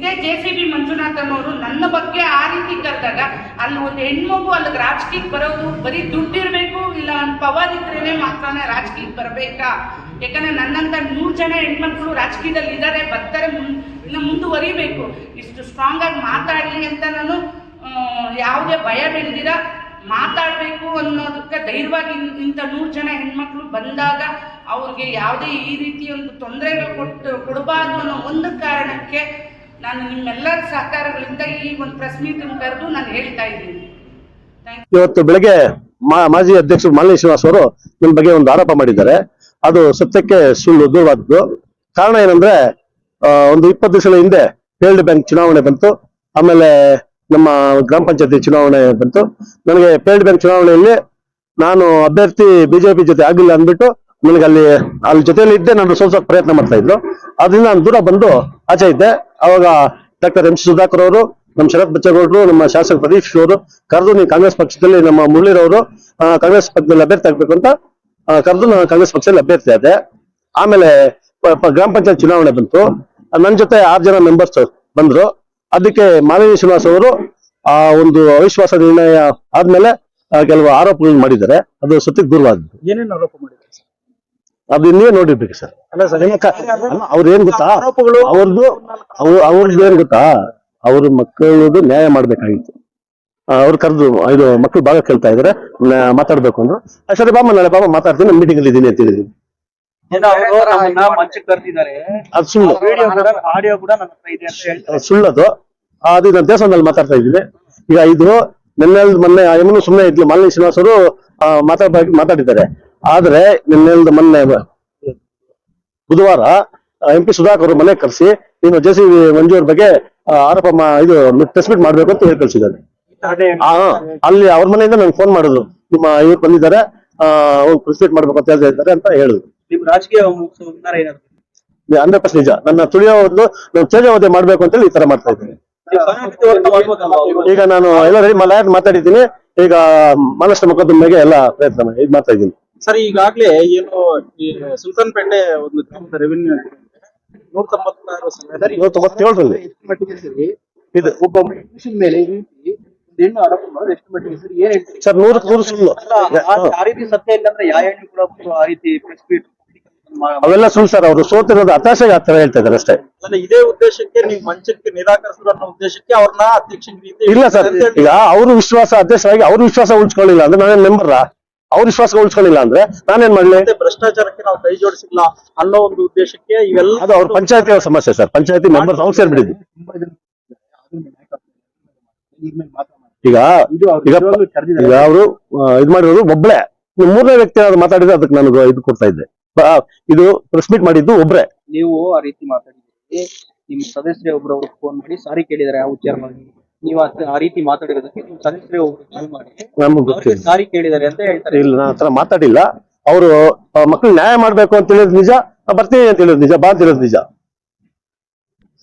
ಇದೇ JCB ಮಂಜುನಾಥ್ ಅನ್ನೋರು ನನ್ನ ಬಗ್ಗೆ ಆ ರೀತಿ ಕರೆದಾಗ ಅಲ್ಲಿ ಒಂದು ಹೆಣ್ಮಗು ಅಲ್ಲಿಗೆ ರಾಜಕೀಯಕ್ಕೆ ಬರೋದು ಬರೀ ದುಡ್ಡಿರ್ಬೇಕು ಇಲ್ಲ ಒಂದು ಪವರ್ ಇದ್ರೇನೆ ಮಾತ್ರನೇ ರಾಜಕೀಯಕ್ಕೆ ಬರಬೇಕಾ? ಯಾಕಂದ್ರೆ ನನ್ನಂತ 100 ಜನ ಹೆಣ್ಮಕ್ಳು ರಾಜಕೀಯದಲ್ಲಿ ಇದ್ದಾರೆ, ಬರ್ತಾರೆ, ಇನ್ನು ಮುಂದುವರಿಬೇಕು. ಇಷ್ಟು ಸ್ಟ್ರಾಂಗ್ ಆಗಿ ಮಾತಾಡಲಿ ಅಂತ ನಾನು ಯಾವುದೇ ಭಯ ಬೆಳೆದಿರ ಮಾತಾಡಬೇಕು ಅನ್ನೋದಕ್ಕೆ ಧೈರ್ಯವಾಗಿ ಇಂಥ 100 ಜನ ಹೆಣ್ಮಕ್ಳು ಬಂದಾಗ ಅವ್ರಿಗೆ ಯಾವುದೇ ಈ ರೀತಿ ಒಂದು ತೊಂದರೆಗಳು ಕೊಡಬಾರ್ದು ಅನ್ನೋ ಒಂದು ಕಾರಣಕ್ಕೆ ನಾನು ನಿಮ್ಮೆಲ್ಲರ ಸಹಕಾರಗಳಿಂದ ಈ ಒಂದು ಪ್ರೆಸ್ ಮೀಟಿಂಗ್ ಕರೆದು ನಾನು ಹೇಳ್ತಾ ಇದ್ದೀನಿ. ಇವತ್ತು ಬೆಳಗ್ಗೆ ಮಾಜಿ ಅಧ್ಯಕ್ಷರು ಮಾಲಿನಿ ಶ್ರೀನಿವಾಸ್ ಅವರು ನನ್ನ ಬಗ್ಗೆ ಒಂದು ಆರೋಪ ಮಾಡಿದ್ದಾರೆ. ಅದು ಸತ್ಯಕ್ಕೆ ಸುಳ್ಳು, ದೂರವಾದದ್ದು. ಕಾರಣ ಏನಂದ್ರೆ ಒಂದು 20 ದಿವಸಗಳ ಹಿಂದೆ ಫೀಲ್ಡ್ ಬ್ಯಾಂಕ್ ಚುನಾವಣೆ ಬಂತು, ಆಮೇಲೆ ನಮ್ಮ ಗ್ರಾಮ ಪಂಚಾಯತಿ ಚುನಾವಣೆ ಬಂತು. ನನಗೆ ಫೀಲ್ಡ್ ಬ್ಯಾಂಕ್ ಚುನಾವಣೆಯಲ್ಲಿ ನಾನು ಅಭ್ಯರ್ಥಿ ಬಿಜೆಪಿ ಜೊತೆ ಆಗಿಲ್ಲ ಅಂದ್ಬಿಟ್ಟು ನನಗೆ ಅಲ್ಲಿ ಜೊತೆಯಲ್ಲಿ ಇದ್ದೆ ನಾನು ಸೋಲ್ಸೋಕೆ ಪ್ರಯತ್ನ ಮಾಡ್ತಾ ಇದ್ರು. ಅದರಿಂದ ನಾನು ದೂರ ಬಂದು ಆಚೆ ಇದ್ದೆ. ಅವಾಗ ಡಾಕ್ಟರ್ MC ಸುಧಾಕರ್ ಅವರು, ನಮ್ಮ ಶರತ್ ಬಚ್ಚೇಗೌಡರು, ನಮ್ಮ ಶಾಸಕ ಪ್ರದೀಪ್ ಅವರು ಕರೆದು ನೀವು ಕಾಂಗ್ರೆಸ್ ಪಕ್ಷದಲ್ಲಿ ನಮ್ಮ ಮುರಳೀರವರು ಕಾಂಗ್ರೆಸ್ ಪಕ್ಷದಲ್ಲಿ ಅಭ್ಯರ್ಥಿ ಆಗ್ಬೇಕು ಅಂತ ಕರೆದು ನಾನು ಕಾಂಗ್ರೆಸ್ ಪಕ್ಷದಲ್ಲಿ ಅಭ್ಯರ್ಥಿ ಆದೆ. ಆಮೇಲೆ ಗ್ರಾಮ ಪಂಚಾಯತ್ ಚುನಾವಣೆ ಬಂತು. ನನ್ನ ಜೊತೆ 6 ಜನ ಮೆಂಬರ್ಸ್ ಬಂದ್ರು. ಅದಕ್ಕೆ ಮಾಲಿನಿ ಶ್ರೀನಿವಾಸ್ ಅವರು ಒಂದು ಅವಿಶ್ವಾಸ ನಿರ್ಣಯ ಆದ್ಮೇಲೆ ಕೆಲವು ಆರೋಪಗಳನ್ನು ಮಾಡಿದ್ದಾರೆ. ಅದು ಸತ್ಯಕ್ಕೆ ದೂರವಾದದ್ದು. ಏನೇನು ಆರೋಪ ಮಾಡಿದ್ದಾರೆ ಅದು ನೀವೇ ನೋಡಿರ್ಬೇಕು ಸರ್. ಅವ್ರು ಏನ್ ಗೊತ್ತಾ, ಅವ್ರದ್ದು ಏನ್ ಗೊತ್ತಾ, ಅವ್ರ ಮಕ್ಕಳದು ನ್ಯಾಯ ಮಾಡ್ಬೇಕಾಗಿತ್ತು. ಅವ್ರು ಕರೆದು ಇದು ಮಕ್ಕಳು ಭಾಗ ಕೇಳ್ತಾ ಇದಾರೆ, ಮಾತಾಡ್ಬೇಕು ಅಂದ್ರು. ಸರಿ ಬಾಮ, ನಾಳೆ ಬಾಮ ಮಾತಾಡ್ತೀನಿ, ಮೀಟಿಂಗ್ ಅಲ್ಲಿ ಇದೀನಿ ಅಂತ ಹೇಳಿದೀನಿ. ಅದು ಸುಳ್ಳು, ಸುಳ್ಳದು. ಅದು ನಾನು ದೇವಸ್ಥಾನದಲ್ಲಿ ಮಾತಾಡ್ತಾ ಇದ್ದೀನಿ. ಈಗ ಇದು ಮೊನ್ನೆ ಯಮನು ಸುಮ್ಮನೆ ಇದ್ಲು, ಮಾಲಿನಿ ಶ್ರೀನಿವಾಸ್ ಅವರು ಮಾತಾಡಿದ್ದಾರೆ. ಆದ್ರೆ ಮೊನ್ನೆ ಬುಧವಾರ MP ಸುಧಾಕರ್ ಮನೆ ಕರೆಸಿ ಇನ್ನು JCB ಮಂಜು ಅವ್ರ ಬಗ್ಗೆ ಆರೋಪ ಇದು ಪ್ರೆಸ್ ಮೀಟ್ ಮಾಡ್ಬೇಕು ಅಂತ ಹೇಳಿ ಕಳ್ಸಿದ್ದಾರೆ. ಅಲ್ಲಿ ಅವ್ರ ಮನೆಯಿಂದ ನಂಗೆ ಫೋನ್ ಮಾಡಿದ್ರು, ನಿಮ್ಮ ಇವ್ರು ಬಂದಿದ್ದಾರೆ, ಪ್ರೆಸ್ ಮೀಟ್ ಮಾಡ್ಬೇಕು ಅಂತ ಹೇಳ್ತಾ ಅಂತ ಹೇಳಿದ್ರು. 100% ನಿಜ. ನನ್ನ ತುಳಿಯೋ ಒಂದು ನಾನು ತೇಜಾವಧೆ ಮಾಡ್ಬೇಕು ಅಂತ ಹೇಳಿ ಈ ತರ ಮಾಡ್ತಾ ಇದ್ದೀನಿ. ಈಗ ನಾನು ಎಲ್ಲ ರೆಡಿ ಮಾತಾಡಿದ್ದೀನಿ. ಈಗ ಮಹಾರಾಷ್ಟ್ರ ಮೊಕದ್ದಮೆಗೆ ಎಲ್ಲ ಪ್ರಯತ್ನ ಇದು ಮಾಡ್ತಾ ಇದ್ದೀನಿ. ಸರ್, ಈಗಾಗ್ಲೇ ಏನು ಈ ಸುಲ್ತಾನ್ಪೇಟೆ ಒಂದು ಗ್ರಾಮದ ರೆವಿನ್ಯೂ 197ರಲ್ಲಿ ಇದು ಒಬ್ಬ ಮೇಲೆ ಹೆಣ್ಣು ಆರೋಪ ಮಾಡೋದು ಎಷ್ಟು ಮಟ್ಟಿಗೆ ಸರ್? ಏನ್ ಹೇಳ್ತೀರಿ ಸರ್? 100% ಸುಳ್ಳು. ಆ ರೀತಿ ಸತ್ಯ ಇಲ್ಲ ಅಂದ್ರೆ ಯಾವ ಹೆಣ್ಣು ಕೂಡ ಆ ರೀತಿ ಪ್ರೆಸ್ ಮೀಟ್ ಅವೆಲ್ಲ ಸುಳ್ಳು ಸರ್. ಅವರು ಸೋತಿರೋದು ಹತಾಶೆಗೆ ಆ ತರ ಹೇಳ್ತಾ ಇದ್ದಾರೆ ಅಷ್ಟೇ. ಇದೇ ಉದ್ದೇಶಕ್ಕೆ ನೀವು ಮಂಚಕ್ಕೆ ನಿರಾಕರಿಸಿದ್ರು ಅನ್ನೋ ಉದ್ದೇಶಕ್ಕೆ ಅವ್ರನ್ನ ಅಧ್ಯಕ್ಷ ಇಲ್ಲ ಸರ್. ಈಗ ಅವ್ರ ವಿಶ್ವಾಸ ಅಧ್ಯಕ್ಷರಾಗಿ ಅವ್ರ ವಿಶ್ವಾಸ ಉಳಿಸ್ಕೊಳ್ಳಿಲ್ಲ ಅಂದ್ರೆ ನಾನೇನ್ ಮೆಂಬರ್, ಅವ್ರ ವಿಶ್ವಾಸ ಉಳಿಸ್ಕೊಳ್ಳಿಲ್ಲ ಅಂದ್ರೆ ನಾನೇನ್ ಮಾಡ್ಲಿ? ಭ್ರಷ್ಟಾಚಾರಕ್ಕೆ ನಾವು ಕೈ ಜೋಡಿಸಿಲ್ಲ ಅನ್ನೋ ಒಂದು ಉದ್ದೇಶಕ್ಕೆ ಇವೆಲ್ಲ ಅದು ಅವ್ರ ಪಂಚಾಯತಿ ಅವ್ರ ಸಮಸ್ಯೆ ಸರ್. ಪಂಚಾಯತಿ ಮೆಂಬರ್ಸ್ ಅವ್ರು ಸೇರ್ಬಿಟ್ಟಿದ್ದು. ಈಗ ಈಗ ಅವರು ಇದು ಮಾಡಿರೋದು ಒಬ್ಳೆ. 3ನೇ ವ್ಯಕ್ತಿ ಏನಾದ್ರು ಮಾತಾಡಿದ್ರೆ ಅದಕ್ಕೆ ನಾನು ಇದು ಕೊಡ್ತಾ ಇದ್ದೆ. ಇದು ಪ್ರೆಸ್ ಮೀಟ್ ಮಾಡಿದ್ದು ಒಬ್ರೆ. ನೀವು ಆ ರೀತಿ ಮಾತಾಡಿದ್ರಿ, ನಿಮ್ಮ ಸದಸ್ಯರೇ ಒಬ್ರವ್ರಿಗೆ ಫೋನ್ ಮಾಡಿ ಸಾರಿ ಕೇಳಿದಾರೆ ಆ ವಿಚಾರ ಮಾಡಿ. ನೀವು ಆ ರೀತಿ ಮಾತಾಡಿರೋದಕ್ಕೆ ನಿಮ್ಮ ಸದಸ್ಯರೇ ಒಬ್ರು ಫೋನ್ ಮಾಡಿ ಸಾರಿ ಕೇಳಿದಾರೆ ಅಂತ ಹೇಳ್ತಾರೆ. ಇಲ್ಲ, ನಾನು ಆತರ ಮಾತಾಡಿಲ್ಲ. ಅವರು ಮಕ್ಕಳು ನ್ಯಾಯ ಮಾಡ್ಬೇಕು ಅಂತ ಹೇಳಿದ್ ನಿಜ, ಬರ್ತೀನಿ ಅಂತ ಹೇಳಿದ್ ನಿಜ, ಬಾ ಅಂತ ಹೇಳಿದ್ ನಿಜ.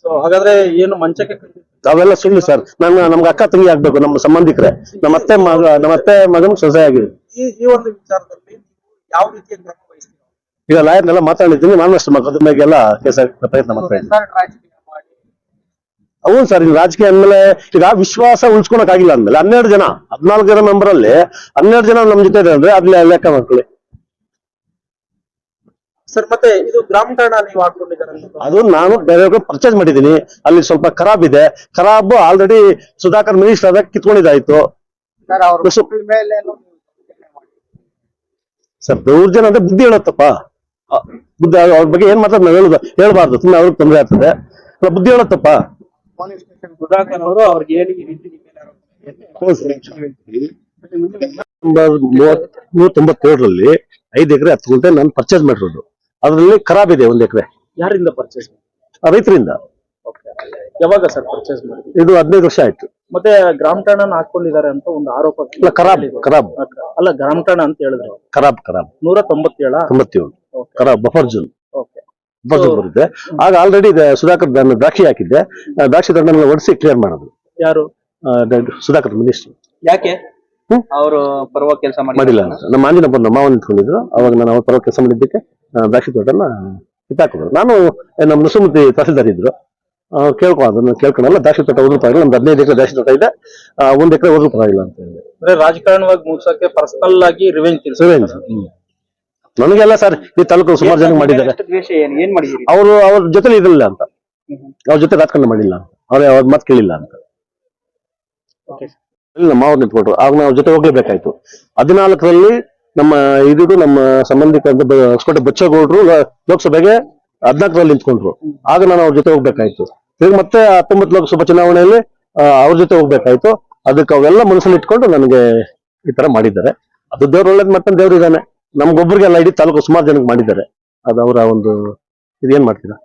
ಸೊ ಹಾಗಾದ್ರೆ ಏನು ಮಂಚಕ್ಕೆ ಅವೆಲ್ಲ ಸುಳ್ಳು ಸರ್. ನಮ್ಗೆ ಅಕ್ಕ ತಂಗಿ ಆಗ್ಬೇಕು, ನಮ್ಮ ಸಂಬಂಧಿಕರೇ, ನಮ್ಮ ಅತ್ತೆ ಮಗನ ಸೊಸೆ ಆಗಿದೆ. ಈ ಒಂದು ವಿಚಾರದಲ್ಲಿ ಯಾವ ರೀತಿಯ ಕ್ರಮ ವಹಿಸ್ತೀವಿ? ಈಗ ಲಾಯರ್ನೆಲ್ಲ ಮಾತಾಡಿದ್ದೀನಿ. ಮಹಾರಾಷ್ಟ್ರ ಮೊಕದ್ದಮೆಗೆಲ್ಲ ಕೇಸ್ ಪ್ರಯತ್ನ ಮಾಡ್ತಾ ಇದ್ದೀನಿ. ಹೌದು ಸರ್. ಈಗ ರಾಜಕೀಯ ಅಂದ್ಮೇಲೆ ಈಗ ವಿಶ್ವಾಸ ಉಳಿಸ್ಕೊಳಕ್ ಆಗಿಲ್ಲ ಅಂದ್ಮೇಲೆ 12 ಜನ 14 ಜನ ಮೆಂಬರ್ ಅಲ್ಲಿ 12 ಜನ ನಮ್ ಜೊತೆ ಇದೆ ಅಂದ್ರೆ ಅದ್ರಲ್ಲಿ ಲೆಕ್ಕ ಮಕ್ಕಳು. ಸರ್, ಮತ್ತೆ ಇದು ಗ್ರಾಮ ಠಾಣ ನೀವು ಹಾಕೊಂಡಿದ್ದಾರೆ, ಅದು ನಾನು ಬೇರೆ ಪರ್ಚೇಸ್ ಮಾಡಿದ್ದೀನಿ. ಅಲ್ಲಿ ಸ್ವಲ್ಪ ಖರಾಬ್ ಇದೆ. ಖರಾಬ್ ಆಲ್ರೆಡಿ ಸುಧಾಕರ್ ಮಿನಿಸ್ಟರ್ ಆದಾಗ ಕಿತ್ಕೊಂಡಿದ್ದಾಯ್ತು ಸರ್. ದೌರ್ಜನ್ಯ ಅಂದ್ರೆ ಬುದ್ಧಿ ಹೇಳತ್ತಪ್ಪ. ಬುದ್ಧಿ ಅವ್ರ ಬಗ್ಗೆ ಏನ್ ಮಾತಾಡ್ ನಾವು ಹೇಳ್ಬಾರ್ದು, ಸುಮ್ಮನೆ ಅವ್ರಿಗೆ ತೊಂದರೆ ಆಗ್ತದೆ. ಬುದ್ಧಿ ಹೇಳತ್ತಪ್ಪ. ಸುಧಾಕರ್ ಅವರು ಅವ್ರಿಗೆ ಹೇಳಿ 197ರಲ್ಲಿ 5 ಎಕರೆ 10 ಗುಂಟೆ ನಾನು ಪರ್ಚೇಸ್ ಮಾಡಿರೋದು. ಅದರಲ್ಲಿ ಖರಾಬ್ ಇದೆ 1 ಎಕರೆ. ಯಾರಿಂದ ಪರ್ಚೇಸ್? ರೈತರಿಂದ. ಯಾವಾಗ ಸರ್ ಪರ್ಚೇಸ್ ಮಾಡಿ? ಇದು 15 ವರ್ಷ ಆಯ್ತು. ಮತ್ತೆ ಗ್ರಾಮ ಠಾಣ ಹಾಕೊಂಡಿದ್ದಾರೆ ಅಂತ ಒಂದು ಆರೋಪ. ಖರಾಬ್ ಅಲ್ಲ, ಗ್ರಾಮ ಠಾಣ ಅಂತ ಹೇಳಿದ್ರು. ಖರಾಬ್ 197 ಖರಾಬ್ ಬಫರ್ ಜೋನ್ ಬರುತ್ತೆ. ಆಗ ಆಲ್ರೆಡಿ ಸುಧಾಕರ್ ದ್ರಾಕ್ಷಿ ಹಾಕಿದ್ದೆ. ದ್ರಾಕ್ಷಿ ದಂಡನೆಲ್ಲ ಒಡಿಸಿ ಕ್ಲಿಯರ್ ಮಾಡೋದು. ಯಾರು? ಸುಧಾಕರ್ ಮಿನಿಸ್ಟರ್. ಯಾಕೆ ಅವರು ಪರವಾಗಿ ಕೆಲಸ ಮಾಡಿಲ್ಲ ಅಂತ ನಮ್ಮ ಆಂಜನಪ್ಪನ ಮಾವ ನಿಂತ್ಕೊಂಡಿದ್ರು. ಅವಾಗ ನಾನು ಅವ್ರ ಪರವಾಗಿ ಕೆಲಸ ಮಾಡಿದ್ದಕ್ಕೆ ದ್ರಾಕ್ಷಿ ತೋಟನ ಕಿತ್ತಾಕಿದ್ರು. ನಾನು ನಮ್ಮ ನುಸುಮತಿ ತಹಸೀಲ್ದಾರ್ ಇದ್ರು, ಅದನ್ನ ಕೇಳ್ಕೊಳಲ್ಲ. ದ್ರಾಕ್ಷಿ ತೋಟ ಹೋದ್ರು ಪರವಾಗಿಲ್ಲ, ಒಂದು 15 ಎಕರೆ ದ್ರಾಕ್ಷಿ ತೋಟ ಇದೆ, 1 ಎಕರೆ ಹೋದ್ರು ಪರವಾಗಿಲ್ಲ ಅಂತ ಹೇಳಿ. ಅಂದ್ರೆ ರಾಜಕಾರಣವಾಗಿ ಮುಗಿಸಕ್ಕೆ ಪರ್ಸನಲ್ ಆಗಿ ರಿವೆಂಜ್ ನನಗೆಲ್ಲ ಸರ್ ಈ ತಾಲೂಕು ಸುಮಾರು ಜನ ಮಾಡಿದ್ದಾರೆ. ದ್ವೇಷ ಏನ್ ಮಾಡಿದಿರಿ? ಅವ್ರ ಜೊತೆ ಇರಲಿಲ್ಲ ಅಂತ, ಅವ್ರ ಜೊತೆ ರಾಜಕಾರಣ ಮಾಡಿಲ್ಲ ಅಂತ, ಅವ್ರ ಮಾತು ಕೇಳಿಲ್ಲ ಅಂತ. ನಮ್ಮ ಮಾವ್ರು ನಿಂತ್ಕೊಟ್ರು, ಆಗ ನಾವು ಜೊತೆ ಹೋಗ್ಲೇಬೇಕಾಯ್ತು. 14ರಲ್ಲಿ ನಮ್ಮ ಸಂಬಂಧಿಕರ ಹೊಸಕೋಟೆ ಬಚ್ಚೇಗೌಡರು ಲೋಕಸಭೆಗೆ 14ರಲ್ಲಿ ನಿಂತ್ಕೊಂಡ್ರು. ಆಗ ನಾನು ಅವ್ರ ಜೊತೆ ಹೋಗ್ಬೇಕಾಯ್ತು. ಈಗ ಮತ್ತೆ 19 ಲೋಕಸಭಾ ಚುನಾವಣೆಯಲ್ಲಿ ಅವ್ರ ಜೊತೆ ಹೋಗ್ಬೇಕಾಯ್ತು. ಅದಕ್ಕೆ ಅವೆಲ್ಲ ಮನಸ್ಸಲ್ಲಿ ಇಟ್ಕೊಂಡು ನನಗೆ ಈ ತರ ಮಾಡಿದ್ದಾರೆ. ಅದು ದೇವ್ರು ಒಳ್ಳೇದ್ ಮಾಡ್ತಾನೆ, ದೇವ್ರು ಇದ್ದಾನೆ. ನಮ್ಗೊಬ್ಬರಿಗೆಲ್ಲ ಇಡೀ ತಾಲೂಕು ಸುಮಾರು ಜನಕ್ಕೆ ಮಾಡಿದ್ದಾರೆ. ಅದು ಅವರ ಒಂದು ಇದೇನ್ ಮಾಡ್ತೀರಾ.